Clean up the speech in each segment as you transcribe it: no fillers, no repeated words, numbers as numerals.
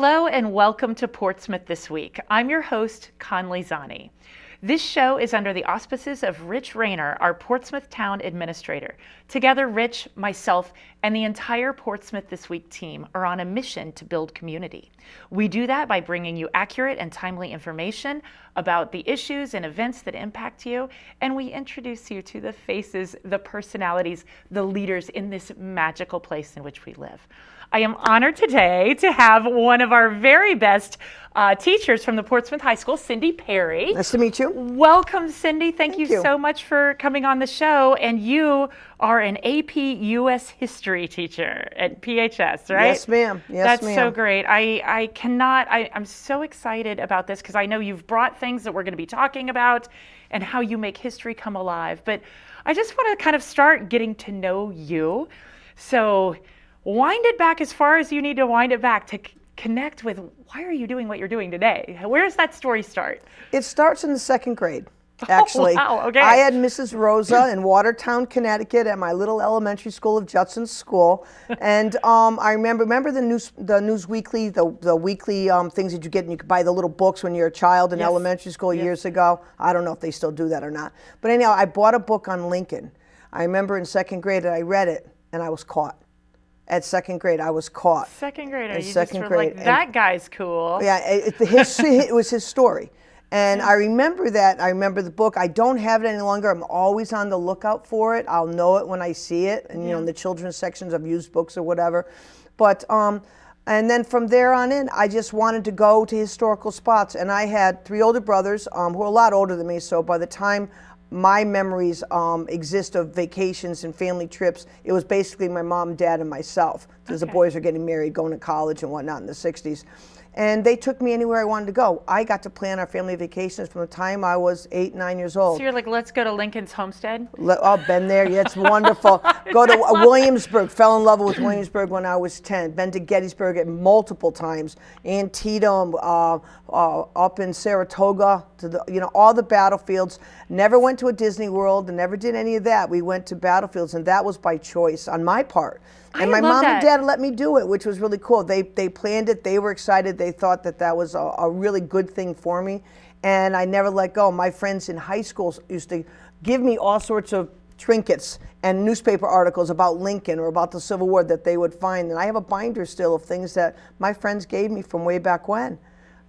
Hello and welcome to Portsmouth This Week. I'm your host, Conley Zani. This show is under the auspices of Rich Rayner, our Portsmouth Town Administrator. Together, Rich, myself, and the entire Portsmouth This Week team are on a mission to build community. We do that by bringing you accurate and timely information about the issues and events that impact you, and we introduce you to the faces, the personalities, the leaders in this magical place in which we live. I am honored today to have one of our very best teachers from the Portsmouth High School, Cindy Perry. Nice to meet you. Welcome, Cindy. Thank you so much for coming on the show. And you are an AP US History teacher at PHS, right? Yes, ma'am. Yes, That's so great. I'm so excited about this because I know you've brought things that we're going to be talking about and how you make history come alive. But I just want to kind of start getting to know you. So wind it back as far as you need to wind it back to connect with why are you doing what you're doing today? Where does that story start? It starts in the second grade, actually. Oh, wow, okay. I had Mrs. Rosa in Watertown, Connecticut at my little elementary school of Judson School. And I remember the News Weekly, the weekly things that you get, and you could buy the little books when you're a child in elementary school years ago. I don't know if they still do that or not. But anyhow, I bought a book on Lincoln. I remember in second grade that I read it and I was caught. At second grade, I was caught. Second grader, you second just were grade. like, that guy's cool. Yeah, it was his story. And I remember that. I remember the book. I don't have it any longer. I'm always on the lookout for it. I'll know it when I see it. And, you know, in the children's sections of used books or whatever. But, and then from there on in, I just wanted to go to historical spots. And I had three older brothers who were a lot older than me. So by the time my memories exist of vacations and family trips, it was basically my mom, dad, and myself, because the boys were getting married, going to college and whatnot in the 60s. And they took me anywhere I wanted to go. I got to plan our family vacations from the time I was 8, 9 years old. So you're like, let's go to Lincoln's homestead? Oh, been there. Yeah, it's wonderful. Go to Williamsburg. Fell in love with Williamsburg when I was 10. Been to Gettysburg multiple times. Antietam, up in Saratoga, to all the battlefields. Never went to a Disney World and never did any of that. We went to battlefields, and that was by choice on my part. And my mom and dad let me do it, which was really cool. They planned it. They were excited. They thought that was a really good thing for me. And I never let go. My friends in high school used to give me all sorts of trinkets and newspaper articles about Lincoln or about the Civil War that they would find. And I have a binder still of things that my friends gave me from way back when.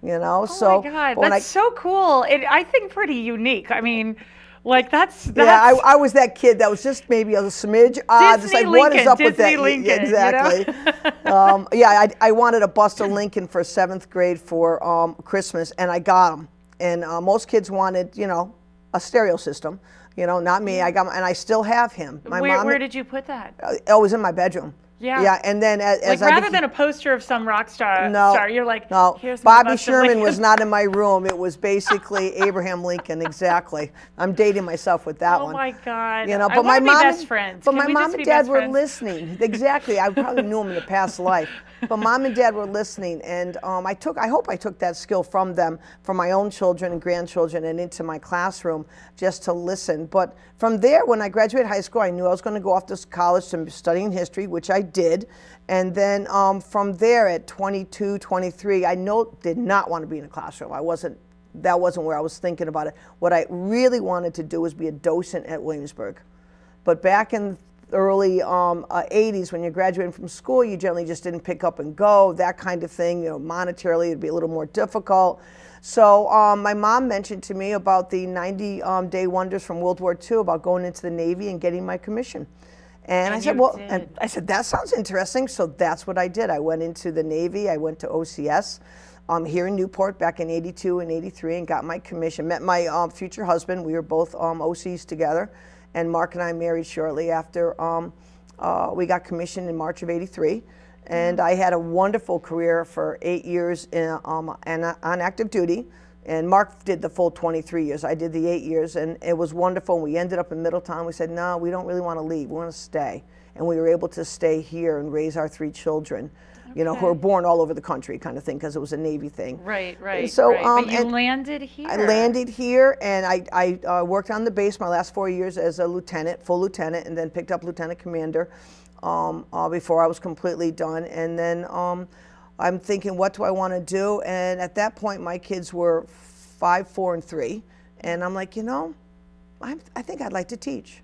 You know, oh my God, that's so cool. I think pretty unique. I mean, like that's yeah. I was that kid that was just maybe a smidge odd. It's like, what is up with that? Lincoln, yeah, exactly. You know? Yeah, I wanted a bust of Lincoln for 7th grade for Christmas, and I got them. And most kids wanted, a stereo system. Not me. I got, and I still have him. Where did you put that? It was in my bedroom. Yeah. Yeah, and then as rather than a poster of some rock star, you're like, no. Here's Bobby Sherman was not in my room. It was basically Abraham Lincoln. Exactly. I'm dating myself with that one. Oh my God. But I my mom, best friends. But my mom and dad were listening. Exactly. I probably knew them in a past life. But mom and dad were listening, and I hope I took that skill from them, from my own children and grandchildren, and into my classroom just to listen. But from there, when I graduated high school, I knew I was going to go off to college to studying history, which I did. And then from there, at 22, 23, I did not want to be in a classroom. That wasn't where I was thinking about it. What I really wanted to do was be a docent at Williamsburg. But back in early 80s, when you're graduating from school, you generally just didn't pick up and go, that kind of thing. Monetarily, it'd be a little more difficult. So my mom mentioned to me about the 90-day wonders from World War II, about going into the Navy and getting my commission. And I said, that sounds interesting. So that's what I did. I went into the Navy. I went to OCS here in Newport back in 82 and 83 and got my commission. Met my future husband. We were both OCs together. And Mark and I married shortly after we got commissioned in March of 83. And I had a wonderful career for 8 years on active duty. And Mark did the full 23 years. I did the 8 years, and it was wonderful. We ended up in Middletown. We said, no, we don't really want to leave. We want to stay. And we were able to stay here and raise our 3 children, who were born all over the country kind of thing, because it was a Navy thing. Right. So, but you landed here. I landed here, and I worked on the base my last 4 years as a lieutenant, full lieutenant, and then picked up lieutenant commander before I was completely done. And then I'm thinking, what do I want to do? And at that point, my kids were 5, 4, and 3. And I'm like, I think I'd like to teach.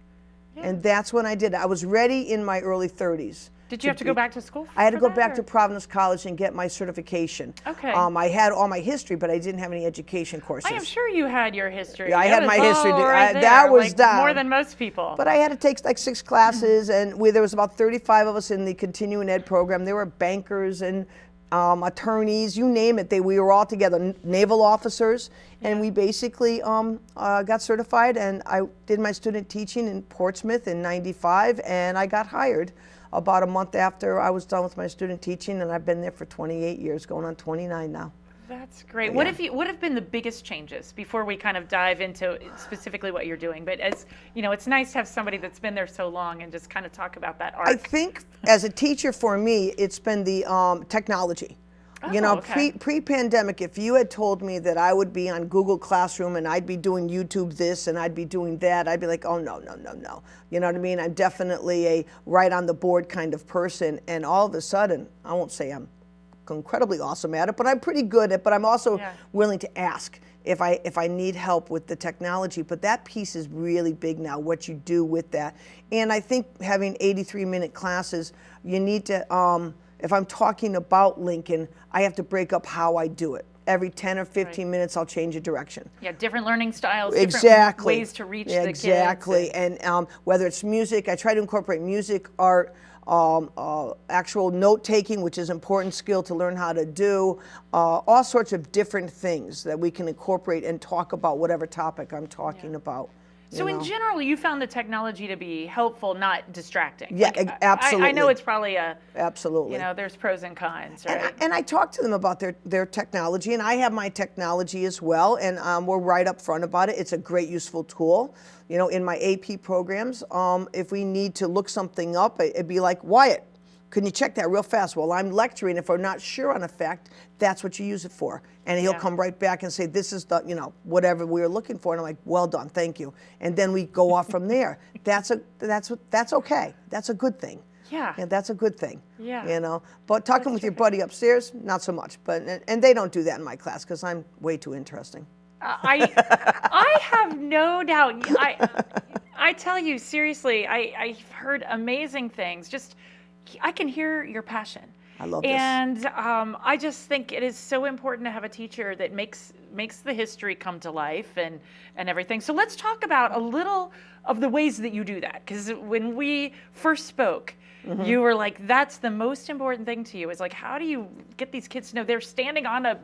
Yeah. And that's when I did it. I was ready in my early 30s. Did you have to go back to school? I had to go back to Providence College and get my certification. Okay. I had all my history, but I didn't have any education courses. I am sure you had your history. Yeah, I had my history. Right that was like done. More than most people. But I had to take like 6 classes, and there was about 35 of us in the continuing ed program. There were bankers and attorneys, you name it. We were all together, naval officers, and we basically got certified. And I did my student teaching in Portsmouth in '95, and I got hired about a month after I was done with my student teaching, and I've been there for 28 years, going on 29 now. That's great. Yeah. What have been the biggest changes before we kind of dive into specifically what you're doing? But as you know, it's nice to have somebody that's been there so long and just kind of talk about that arc. I think as a teacher, for me, it's been the technology. Okay. Pre-pandemic, if you had told me that I would be on Google Classroom and I'd be doing YouTube this and I'd be doing that, I'd be like, oh, no. You know what I mean? I'm definitely a right on the board kind of person. And all of a sudden, I won't say I'm incredibly awesome at it, but I'm pretty good at it, but I'm also willing to ask if I need help with the technology. But that piece is really big now, what you do with that. And I think having 83-minute classes, you need to, if I'm talking about Lincoln, I have to break up how I do it. Every 10 or 15 minutes, I'll change a direction. Yeah, different learning styles, exactly. different ways to reach the kids. Exactly, and whether it's music, I try to incorporate music, art, actual note-taking, which is an important skill to learn how to do, all sorts of different things that we can incorporate and talk about whatever topic I'm talking about. So in general, you found the technology to be helpful, not distracting. Yeah, absolutely. I know it's probably absolutely. There's pros and cons, right? And I talk to them about their technology, and I have my technology as well, and we're right up front about it. It's a great, useful tool. In my AP programs, if we need to look something up, it'd be like, Wyatt, can you check that real fast? Well, I'm lecturing. If we're not sure on a fact, that's what you use it for. And he'll come right back and say, this is the, whatever we were looking for. And I'm like, well done, thank you. And then we go off from there. That's okay. That's a good thing. Yeah. And that's a good thing. Yeah. But talking with your buddy upstairs, not so much. But and they don't do that in my class because I'm way too interesting. I have no doubt. I tell you seriously, I've heard amazing things. I can hear your passion. I love this. And I just think it is so important to have a teacher that makes the history come to life and everything. So let's talk about a little of the ways that you do that. Because when we first spoke, you were like, that's the most important thing to you, is like, how do you get these kids to know they're standing on a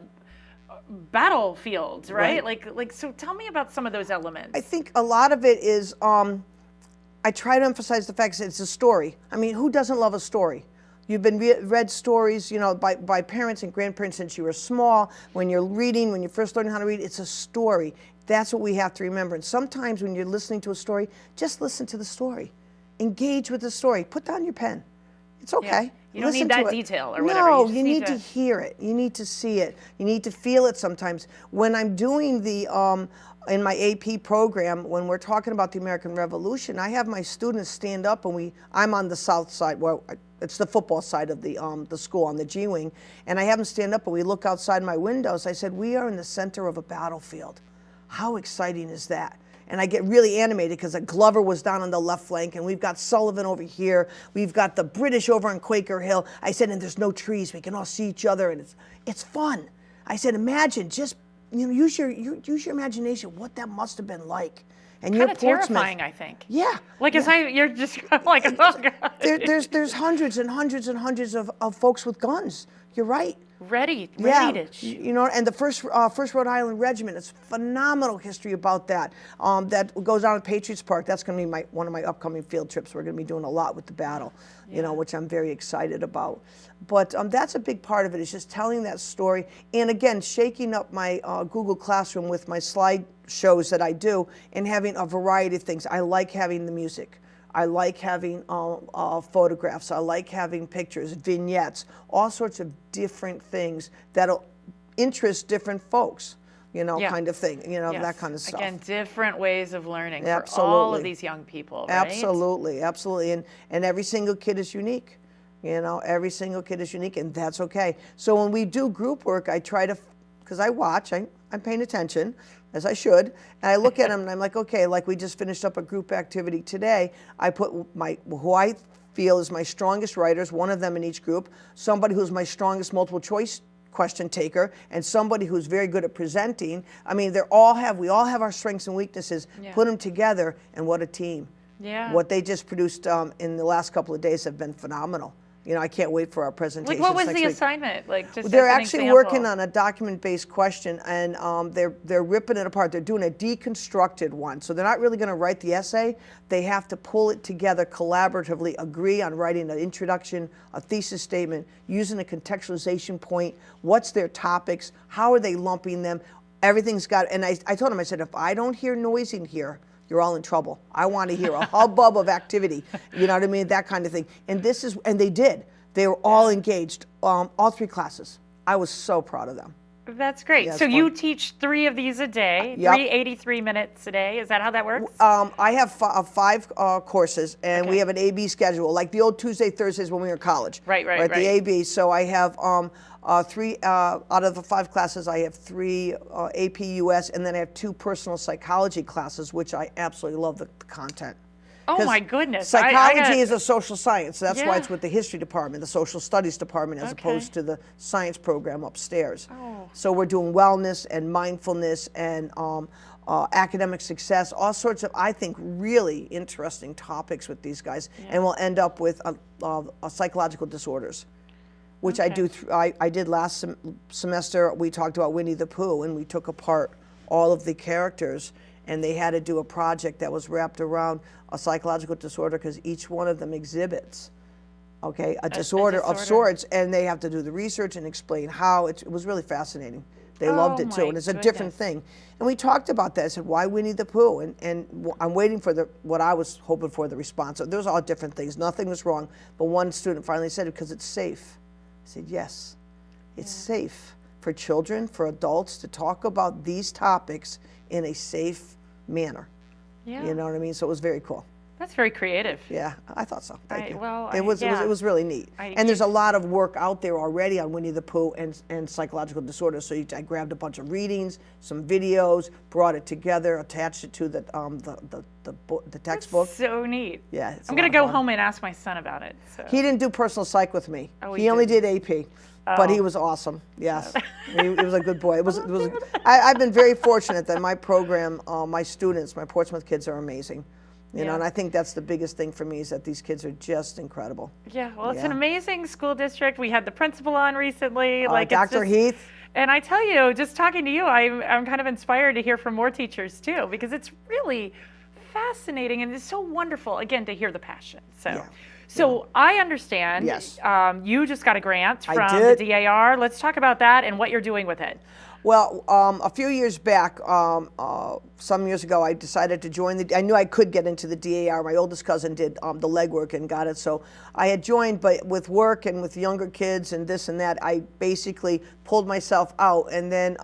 battlefield, right? Like, so tell me about some of those elements. I think a lot of it is, I try to emphasize the fact that it's a story. I mean, who doesn't love a story? You've been read stories, by parents and grandparents since you were small. When you're reading, when you're first learning how to read, it's a story. That's what we have to remember. And sometimes when you're listening to a story, just listen to the story. Engage with the story. Put down your pen. It's okay. Yeah. You don't Listen need that to it. detail or whatever. No, you need to hear it. You need to see it. You need to feel it sometimes. When I'm doing in my AP program, when we're talking about the American Revolution, I have my students stand up, and I'm on the south side. Well, it's the football side of the school on the G wing, and I have them stand up, and we look outside my windows. I said, we are in the center of a battlefield. How exciting is that? And I get really animated because Glover was down on the left flank, and we've got Sullivan over here. We've got the British over on Quaker Hill. I said, and there's no trees. We can all see each other, and it's fun. I said, imagine, just use your imagination, what that must have been like. And kind of terrifying, I think. Yeah. Like you're just like, oh God. There's hundreds and hundreds and hundreds of folks with guns. You're right. Ready to and the first Rhode Island Regiment, it's phenomenal history about that. That goes on at Patriots Park. That's going to be one of my upcoming field trips. We're going to be doing a lot with the battle, which I'm very excited about. But that's a big part of it, is just telling that story. And again, shaking up my Google Classroom with my slide shows that I do, and having a variety of things. I like having the music. I like having photographs. I like having pictures, vignettes, all sorts of different things that'll interest different folks, kind of thing, that kind of stuff. Again, different ways of learning Absolutely. for all of these young people, right? Absolutely, absolutely. And every single kid is unique. You know, every single kid is unique, and that's okay. So when we do group work, I try to, because I watch, I'm paying attention, as I should, and I look at them and I'm like, okay, like we just finished up a group activity today. I put who I feel is my strongest writers, one of them in each group, somebody who's my strongest multiple choice question taker, and somebody who's very good at presenting. I mean, we all have our strengths and weaknesses. Yeah. Put them together, and what a team. Yeah. What they just produced in the last couple of days have been phenomenal. You know, I can't wait for our presentation. Like, what was next the week. assignment? Like, just They're as an actually example. working on a document-based question, and they're ripping it apart. They're doing a deconstructed one, so they're not really going to write the essay. They have to pull it together collaboratively, agree on writing an introduction, a thesis statement, using a contextualization point. What's their topics? How are they lumping them? Everything's got. And I told them, I said, if I don't hear noise in here, you're all in trouble. I want to hear a hubbub of activity, you know what I mean? That kind of thing. And they did. They were all engaged, all 3 classes. I was so proud of them. That's great. Yeah, so it's you fun. teach 3 of these a day, Yep. 83 minutes a day. Is that how that works? I have 5 courses, and we Okay. have an AB schedule, like the old Tuesday, Thursdays when we were in college. Right. The AB. So I have 3 out of the 5 classes. I have 3 AP US, and then I have 2 personal psychology classes, which I absolutely love the content. Oh 'Cause my goodness. Psychology is a social science. So that's why Yeah. it's with the history department, the social studies department, as Okay. opposed to the science program upstairs. Oh. So we're doing wellness and mindfulness and academic success, all sorts of, I think, really interesting topics with these guys. And we'll end up with psychological disorders, which I do. I did last semester. We talked about Winnie the Pooh, and we took apart all of the characters, and they had to do a project that was wrapped around a psychological disorder, because each one of them exhibits, okay, a disorder of sorts, and they have to do the research and explain how. It was really fascinating. They loved it too, my and it's a different thing. And we talked about that. I said, why Winnie the Pooh? And I'm waiting for what I was hoping for, the response. So there's all different things. Nothing was wrong, but one student finally said, because it's safe. I said, yes, it's safe for children, for adults to talk about these topics in a safe manner. Yeah. You know what I mean? So it was very cool. That's very creative. Yeah, I thought so. Thank you. Well, it was really neat. And there's a lot of work out there already on Winnie the Pooh and psychological disorders. So I grabbed a bunch of readings, some videos, brought it together, attached it to the textbook. So neat. Yeah, I'm going to go home and ask my son about it. So. He didn't do personal psych with me. Oh, he only did AP. But he was awesome. Yes, he was a good boy. It was. I've been very fortunate that my program, my students, my Portsmouth kids are amazing. You know, and I think that's the biggest thing for me, is that these kids are just incredible. Yeah, well, it's an amazing school district. We had the principal on recently, like Dr. Heath. And I tell you, just talking to you, I'm kind of inspired to hear from more teachers too, because it's really fascinating and it's so wonderful, again, to hear the passion. So I understand you just got a grant from the DAR. Let's talk about that and what you're doing with it. Well, a few years back, some years ago, I decided to join I knew I could get into the DAR. My oldest cousin did the legwork and got it. So I had joined, but with work and with younger kids and this and that, I basically pulled myself out. And then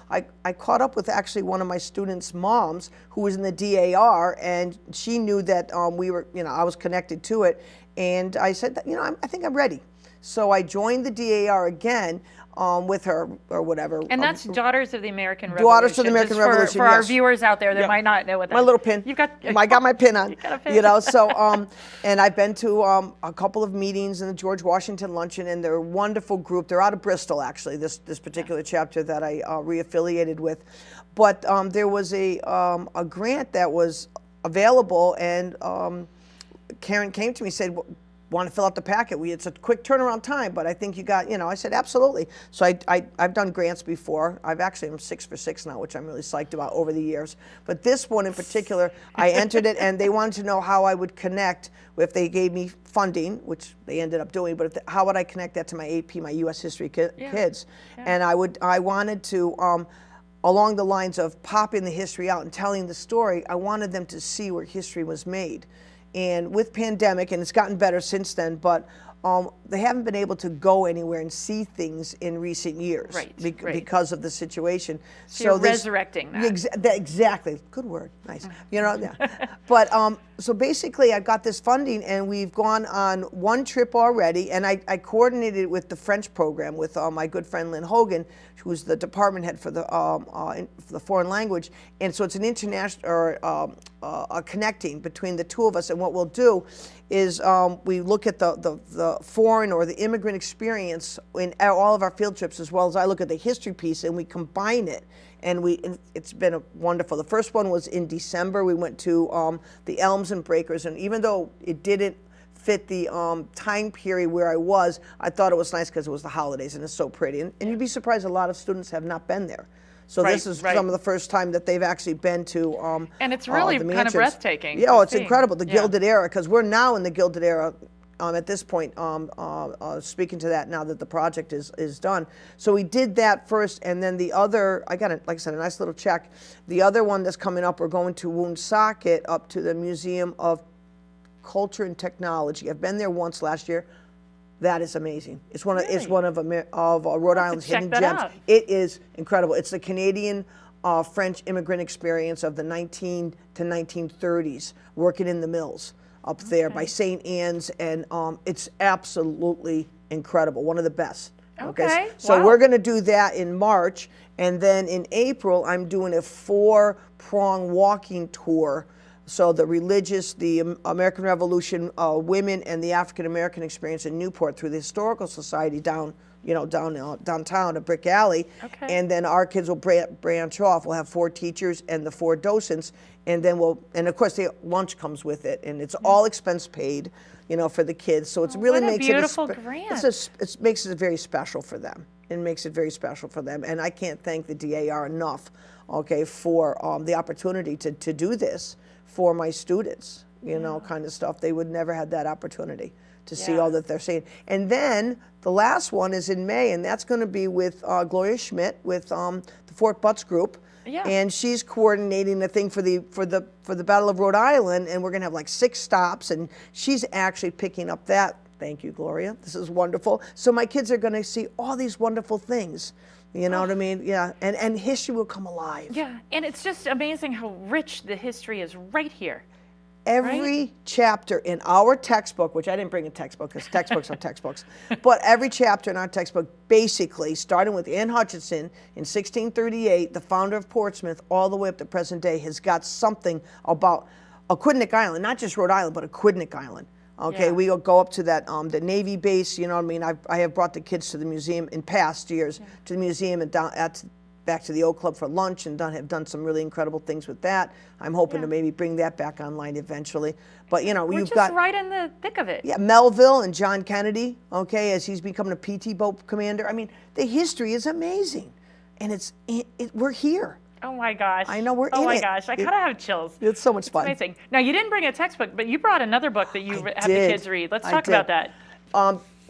I caught up with actually one of my students' moms who was in the DAR, and she knew that I was connected to it. And I said, I think I'm ready. So I joined the DAR again. With her or whatever. And that's Daughters of the American Revolution. Daughters of the American Revolution, For our viewers out there that might not know what that is. My little pin. I got my pin on. You got a pin. You know, so, and I've been to a couple of meetings in the George Washington Luncheon, and they're a wonderful group. They're out of Bristol, actually, this particular chapter that I reaffiliated with. But there was a grant that was available, and Karen came to me and said, want to fill out the packet? It's a quick turnaround time, but I think you got, I said, absolutely. So I've done grants before. I'm 6 for 6 now, which I'm really psyched about over the years. But this one in particular, I entered it, and they wanted to know how I would connect, if they gave me funding, which they ended up doing, but how would I connect that to my AP, my U.S. history kids? Yeah. And I wanted to, along the lines of popping the history out and telling the story, I wanted them to see where history was made. And with pandemic, and it's gotten better since then, but they haven't been able to go anywhere and see things in recent years because of the situation. So you're resurrecting that. Exactly. Good word. Nice. You know, yeah. But so basically I got this funding and we've gone on one trip already, and I coordinated it with the French program with my good friend Lynn Hogan, who's the department head for the foreign language. And so it's an international, or a connecting between the two of us. And what we'll do is we look at the foreign or the immigrant experience in all of our field trips, as well as I look at the history piece, and we combine it. And it's been wonderful. The first one was in December. We went to the Elms and Breakers, and even though it didn't fit the time period where I was, I thought it was nice because it was the holidays and it's so pretty. And you'd be surprised, a lot of students have not been there. So this is some of the first time that they've actually been to and it's really kind of breathtaking. Yeah, it's incredible, the Gilded Era, because we're now in the Gilded Era at this point, speaking to that now that the project is done. So we did that first, and then the other, I got, like I said, a nice little check. The other one that's coming up, we're going to Woonsocket, up to the Museum of Culture and Technology. I've been there once last year. That is amazing. It's one of Rhode Island's hidden gems. It is incredible. It's the Canadian French immigrant experience of the 19 to 1930s, working in the mills up there by St. Anne's, and it's absolutely incredible. One of the best. Okay. So we're going to do that in March, and then in April I'm doing a 4-prong walking tour. So the religious, the American Revolution, women, and the African American experience in Newport through the Historical Society downtown at Brick Alley. And then our kids will branch off. We'll have 4 teachers and the 4 docents, and then and of course the lunch comes with it, and it's all expense paid, for the kids. So it's really makes it beautiful grant. It makes it very special for them. It makes it very special for them, and I can't thank the DAR enough, for the opportunity to do this for my students, kind of stuff. They would never have that opportunity to see all that they're seeing. And then the last one is in May, and that's going to be with Gloria Schmidt with the Fort Butts group. And she's coordinating the thing for the Battle of Rhode Island, and we're going to have like 6 stops, and she's actually picking up that. Thank you, Gloria. This is wonderful. So my kids are going to see all these wonderful things. You know what I mean? Yeah, and history will come alive. Yeah, and it's just amazing how rich the history is right here. Every chapter in our textbook, which I didn't bring a textbook because textbooks are textbooks, but every chapter in our textbook, basically, starting with Anne Hutchinson in 1638, the founder of Portsmouth, all the way up to present day, has got something about Aquidneck Island, not just Rhode Island, but Aquidneck Island. We'll go up to that the Navy base. You know what I mean? I have brought the kids to the museum in past years, to the museum and back to the Oak Club for lunch, and have done some really incredible things with that. I'm hoping to maybe bring that back online eventually. But we're you've just got right in the thick of it. Yeah, Melville and John Kennedy. As he's becoming a PT boat commander. I mean, the history is amazing, and we're here. Oh my gosh. I know we're in it. Oh my gosh, I kind of have chills. It's so much fun. Amazing. Now, you didn't bring a textbook, but you brought another book that you have the kids read. Let's talk about that.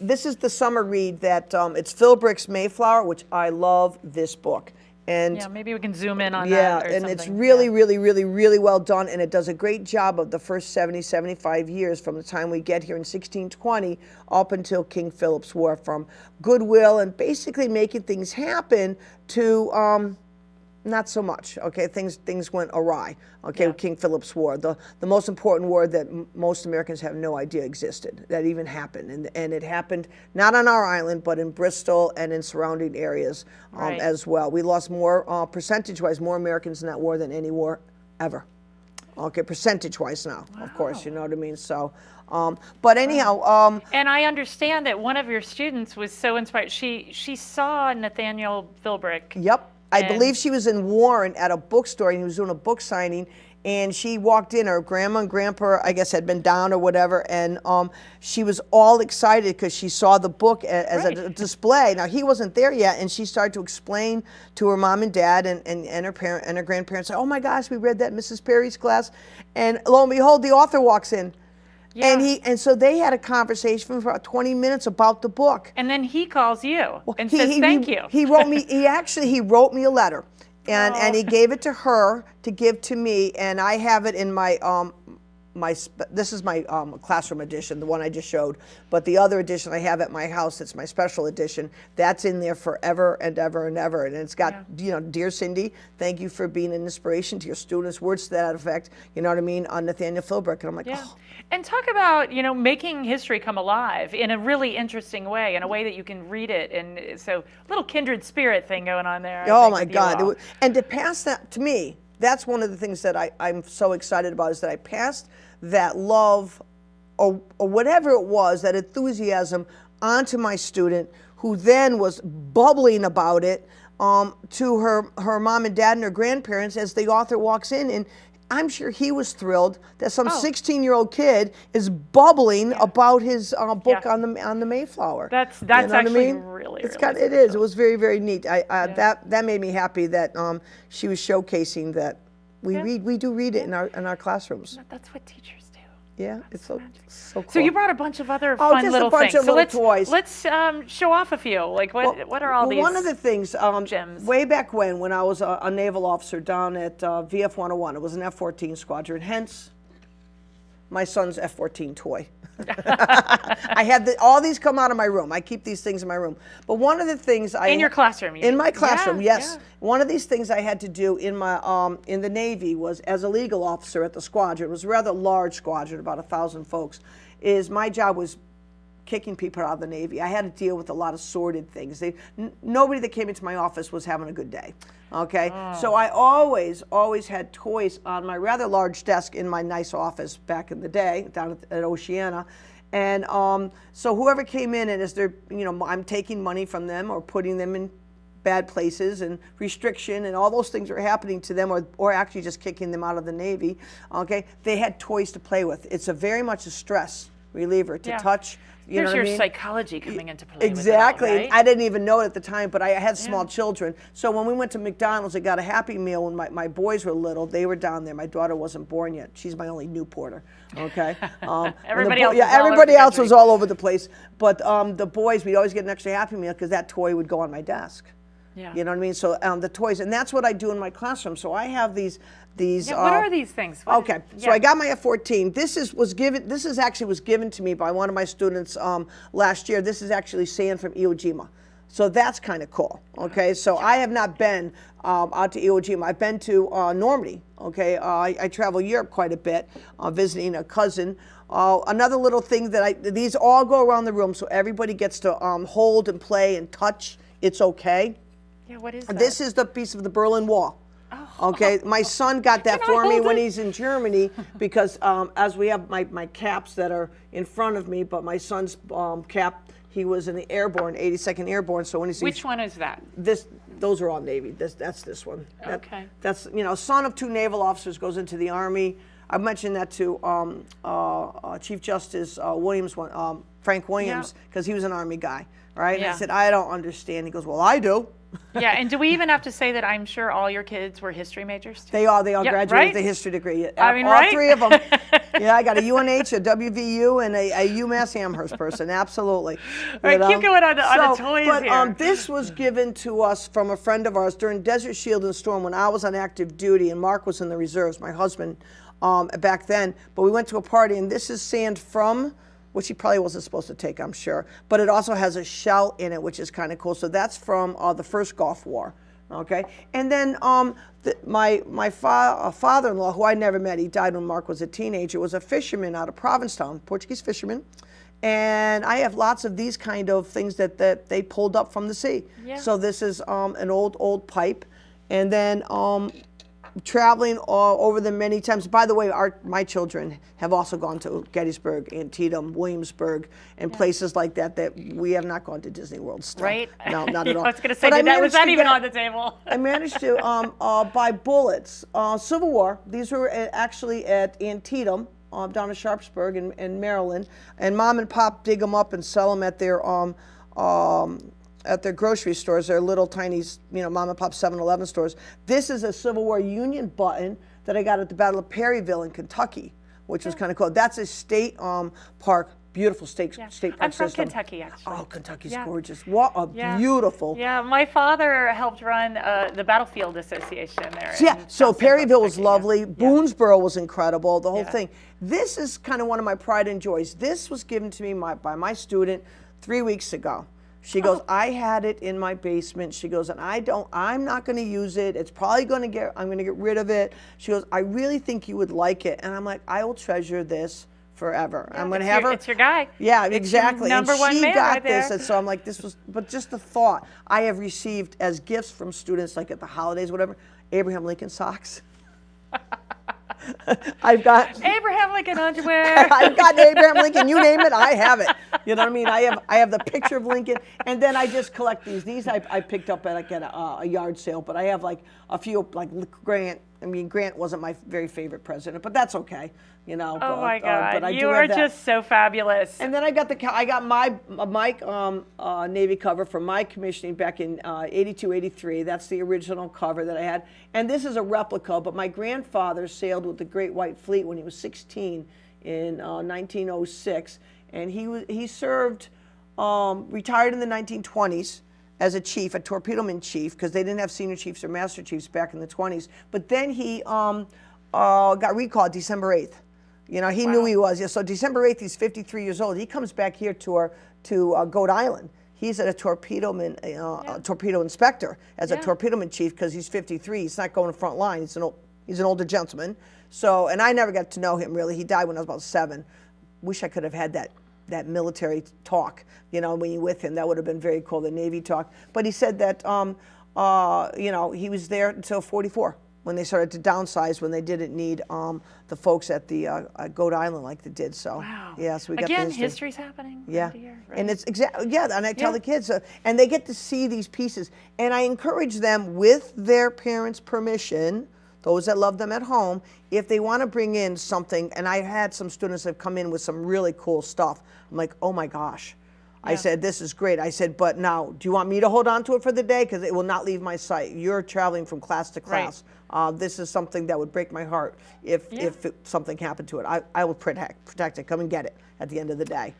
This is the summer read that it's Philbrick's Mayflower, which I love this book. And maybe we can zoom in on that. Yeah, and it's really, really, really, really well done, and it does a great job of the first 70, 75 years from the time we get here in 1620 up until King Philip's War, from goodwill and basically making things happen to not so much. Things went awry. With King Philip's War, the most important war that most Americans have no idea existed, that even happened, and it happened not on our island, but in Bristol and in surrounding areas as well. We lost more percentage-wise, more Americans in that war than any war ever. Percentage-wise now, of course, you know what I mean. So, but anyhow, and I understand that one of your students was so inspired. She saw Nathaniel Philbrick. Yep. I believe she was in Warren at a bookstore, and he was doing a book signing, and she walked in. Her grandma and grandpa, I guess, had been down or whatever, and she was all excited because she saw the book as a display. Now, he wasn't there yet, and she started to explain to her mom and dad and her parent and her grandparents, oh my gosh, we read that in Mrs. Perry's class, and lo and behold, the author walks in. And so they had a conversation for about 20 minutes about the book. And then he calls you and says thank you. He wrote me. He wrote me a letter, and he gave it to her to give to me, and I have it in my this is my classroom edition, the one I just showed, but the other edition I have at my house, it's my special edition, that's in there forever and ever and ever. And it's got, you know, Dear Cindy, thank you for being an inspiration to your students, words to that effect, you know what I mean, on Nathaniel Philbrick. And I'm like, oh. And talk about, you know, making history come alive in a really interesting way, in a way that you can read it. And so, little kindred spirit thing going on there. Oh my God. And to pass that to me, that's one of the things that I'm so excited about, is that I passed that love or whatever it was, that enthusiasm, onto my student, who then was bubbling about it to her mom and dad and her grandparents as the author walks in. And I'm sure he was thrilled that some 16-year-old kid is bubbling about his book on the Mayflower. That's you know actually what I mean? really, it's really it is. It was very, very neat. That made me happy that she was showcasing that we do read it in our classrooms. That's what teachers do. Yeah, it's so cool. So you brought a bunch of other fun little things. Of little toys. Let's show off a few. Like what are all these? One of the things, gems? Way back when I was a naval officer down at VF 101, it was an F-14 squadron. Hence, my son's F-14 toy. I had all these come out of my room. I keep these things in my room. But one of the things in your classroom, in my classroom, yes. One of these things I had to do in my in the Navy was, as a legal officer at the squadron, it was a rather large squadron, about 1,000 folks. Is my job was kicking people out of the Navy. I had to deal with a lot of sordid things. Nobody that came into my office was having a good day. Okay, so I always had toys on my rather large desk in my nice office back in the day down at Oceana. And so whoever came in, and as they're, you know, I'm taking money from them or putting them in bad places and restriction and all those things are happening to them, or actually just kicking them out of the Navy, okay, they had toys to play with. It's very much a stress reliever to touch. You know what I mean? Psychology coming into play. Exactly. With it all, right? I didn't even know it at the time, but I had small children. So when we went to McDonald's and got a Happy Meal when my boys were little, they were down there. My daughter wasn't born yet. She's my only Newporter. Okay. Everybody else was all over the place. But the boys, we'd always get an extra Happy Meal because that toy would go on my desk. Yeah. You know what I mean? So the toys, and that's what I do in my classroom. So I have these. What are these things? So I got my F-14. This actually was given to me by one of my students last year. This is actually sand from Iwo Jima. So that's kind of cool. Okay, so I have not been out to Iwo Jima. I've been to Normandy. Okay, I travel Europe quite a bit, visiting a cousin. Another little thing that these all go around the room, so everybody gets to hold and play and touch. It's okay. Yeah, what is that? This is the piece of the Berlin Wall. Okay, my son got that for me when he's in Germany because as we have my caps that are in front of me, but my son's cap, he was in the airborne, 82nd Airborne. So when he's which one is that? Those are all Navy. That's this one. Okay. That's, you know, son of 2 naval officers goes into the Army. I mentioned that to Chief Justice Williams, Frank Williams, because he was an Army guy, right? And I said, I don't understand. He goes, well, I do. Yeah, and do we even have to say that I'm sure all your kids were history majors too? They all graduated with a history degree. I mean, all 3 of them. Yeah, I got a UNH, a WVU, and a UMass Amherst person. Absolutely. All right, keep going on the toys here. This was given to us from a friend of ours during Desert Shield and Storm when I was on active duty, and Mark was in the reserves, my husband, back then. But we went to a party, and this is sand from, which he probably wasn't supposed to take, I'm sure. But it also has a shell in it, which is kind of cool. So that's from the first Gulf War, okay? And then my father-in-law, who I never met, he died when Mark was a teenager, was a fisherman out of Provincetown, Portuguese fisherman. And I have lots of these kind of things that they pulled up from the sea. Yeah. So this is an old pipe. And then traveling over them many times. By the way, my children have also gone to Gettysburg, Antietam, Williamsburg, and places like that we have not gone to Disney World still. Right? No, not at all. I was going to say, was that even on the table? I managed to buy bullets. Civil War. These were actually at Antietam, down in Sharpsburg in Maryland, and Mom and Pop dig them up and sell them at their grocery stores, their little tiny, you know, mom and pop 7-Eleven stores. This is a Civil War Union button that I got at the Battle of Perryville in Kentucky, which was kind of cool. That's a state park, beautiful state park I'm from system. Kentucky, actually. Oh, Kentucky's gorgeous. What a beautiful. Yeah, my father helped run the Battlefield Association there. Yeah, so Perryville was Kentucky, lovely. Boonesboro was incredible, the whole Yeah. thing. This is kind of one of my pride and joys. This was given to me by my student 3 weeks ago. She goes, I had it in my basement. She goes, and I'm not going to use it. It's probably I'm going to get rid of it. She goes, I really think you would like it. And I'm like, I will treasure this forever. Yeah, I'm going to have her. It's your guy. Yeah, It's exactly. your number and one she man got right this. there. And so I'm like, but just the thought I have received as gifts from students, like at the holidays, whatever, Abraham Lincoln socks. I've got Abraham Lincoln underwear. I've got Abraham Lincoln. You name it, I have it. You know what I mean? I have the picture of Lincoln, and then I just collect these. These I picked up at a yard sale, but I have like a few like Grant. I mean, Grant wasn't my very favorite president, but that's okay. You know. Oh my God! But I You do are have that. just so fabulous. And then I got my Navy cover from my commissioning back in 82, 83. That's the original cover that I had. And this is a replica, but my grandfather sailed with the Great White Fleet when he was 16 in 1906. And he served, retired in the 1920s as a chief, a torpedoman chief, because they didn't have senior chiefs or master chiefs back in the 20s. But then he got recalled December 8th. You know, he knew he was. Yeah, so December 8th, he's 53 years old. He comes back here to Goat Island. He's a torpedoman, torpedo inspector as a torpedoman chief because he's 53. He's not going to front line. He's an older gentleman. So, and I never got to know him really. He died when I was about 7. Wish I could have had that military talk. You know, when you're with him, that would have been very cool. The Navy talk. But he said that you know, he was there until 44. When they started to downsize, when they didn't need the folks at the Goat Island like they did. So, yeah, so we got the history. History's happening. Yeah, Here, right? and it's exactly, and I tell the kids, and they get to see these pieces. And I encourage them, with their parents' permission, those that love them at home, if they want to bring in something, and I had some students that have come in with some really cool stuff. I'm like, oh my gosh. I said, this is great. I said, but now, do you want me to hold on to it for the day? Because it will not leave my sight. You're traveling from class to class. Right. This is something that would break my heart if something happened to it. I will protect it. Come and get it at the end of the day.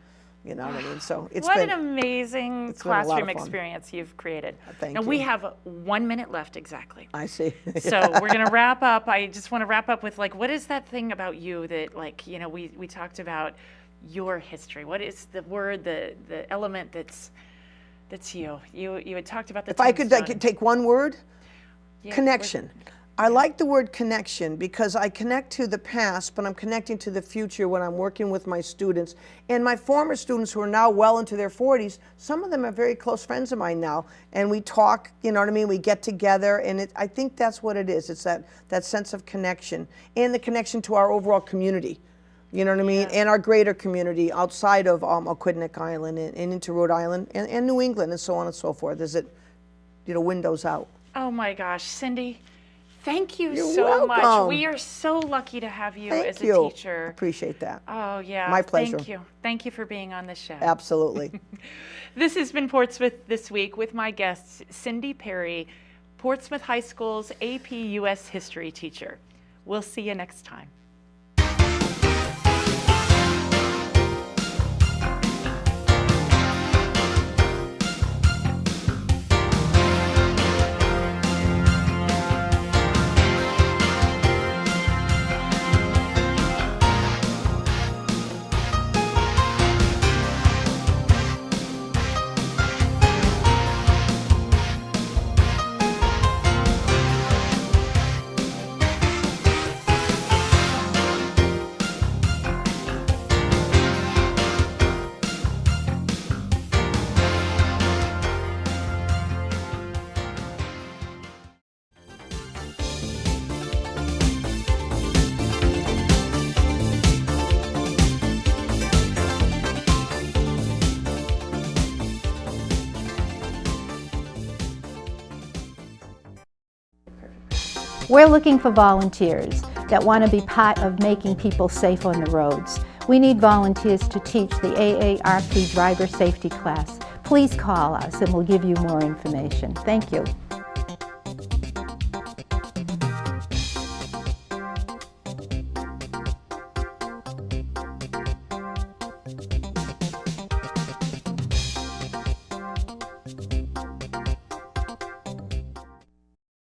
You know what I mean? So it's an amazing classroom experience you've created. Thank you. you. We have 1 minute left exactly. I see. So we're going to wrap up. I just want to wrap up with, like, what is that thing about you that, like, you know, we talked about your history. What is the word, the element that's you? You had talked about the If I could take one word, connection. I like the word connection because I connect to the past, but I'm connecting to the future when I'm working with my students. And my former students who are now well into their 40s, some of them are very close friends of mine now. And we talk, you know what I mean? We get together, and I think that's what it is. It's that sense of connection and the connection to our overall community. You know what I mean? And our greater community outside of Aquidneck Island and into Rhode Island and New England and so on and so forth. Is it, you know, windows out. Oh my gosh, Cindy, thank you You're so much. welcome. We are so lucky to have you as Thank a you. teacher. Appreciate that. Oh yeah. My pleasure. Thank you. Thank you for being on the show. Absolutely. This has been Portsmouth This Week with my guest, Cindy Perry, Portsmouth High School's AP US History teacher. We'll see you next time. We're looking for volunteers that want to be part of making people safe on the roads. We need volunteers to teach the AARP driver safety class. Please call us and we'll give you more information. Thank you.